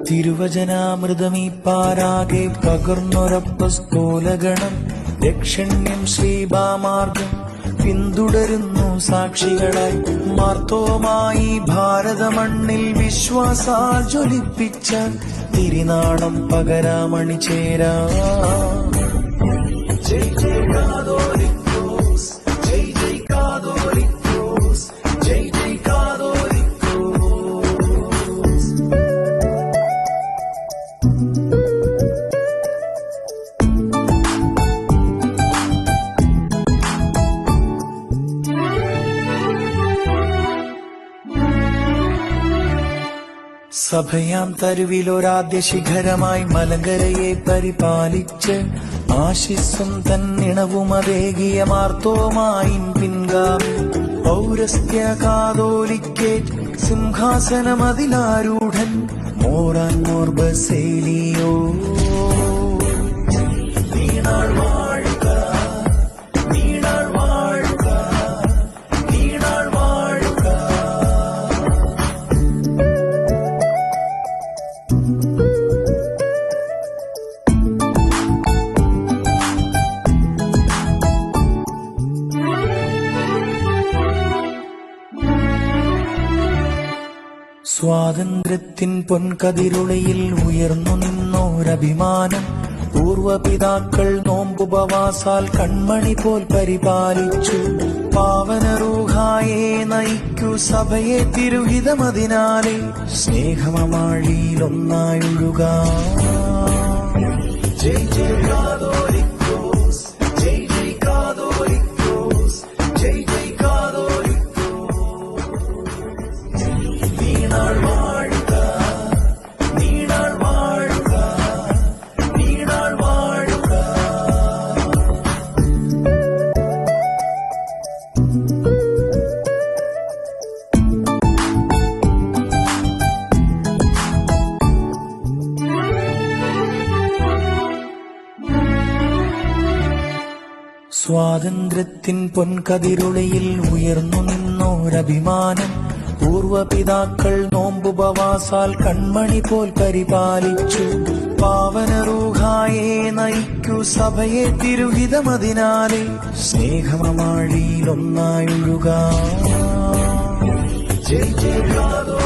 തിരുവചനാമൃതമീ പാരാകെ പകർന്നൊരപ്പസ്തോലഗണം ദക്ഷിണ്യം ശ്രീബാമാർഗം പിന്തുടരുന്നു സാക്ഷികളായി. മാർത്തോമായി ഭാരതമണ്ണിൽ വിശ്വാസാൽ ജ്വലിപ്പിച്ച തിരുനാളം പകരാമണി ചേരാ. ജയ് ജയ് കാതോലിക്കോസ്, ജയ് ജയ് കാതോലിക്കോസ്, ജയ് ജയ് കാതോലിക്കോസ്. സഭയാം തരുവിലൊരാദ്യ ശിഖരമായി മലങ്കരയെ പരിപാലിച്ച് ആശിസ്സും തന്നിണവുമതേകിയ മാർത്തോമായിൻ പിൻഗാമി പൗരസ്ത്യ കാതോലിക്കേറ്റ് സിംഹാസനമതിലാരൂഢൻ മോറാൻ മോർ ബസേലിയോ. നീണാൾ വാഴുക, നീണാൾ വാഴുക, നീണാൾ വാഴുക. സ്വാതന്ത്ര്യത്തിൻ പൊൻകതിരുളയിൽ ഉയർന്നു നിന്നോരഭിമാനം പൂർവപിതാക്കൾ നോമ്പുപവാസാൽ കൺമണി പോൽ പരിപാലിച്ചു. പാവനറൂഹായെ നയിക്കൂ സഭയെ തിരുഹിതമതിനാലെ സ്നേഹമമാഴിയിലൊന്നായൊഴുക. ജയ് ജയ് കാതോലിക്കോസ്, ജയ് ജയ് കാതോലിക്കോസ്, ജയ് ജയ് കാതോലിക്കോസ്. നീണാൾ വാഴുക, നീണാൾ വാഴുക, നീണാൾ വാഴുക. സ്വാതന്ത്ര്യത്തിൻ പൊൻകതിരുളയിൽ ഉയർന്നു നിന്നോരഭിമാനം പൂർവപിതാക്കൾ നോമ്പുപവാസാൽ കൺമണി പോൽ പരിപാലിച്ചു. പാവനറൂഹായെ നയിക്കൂ സഭയെ തിരുഹിതമതിനാലെ സ്നേഹമമാഴിയിലൊന്നായൊഴുക. ജയ് ജയ് കാതോ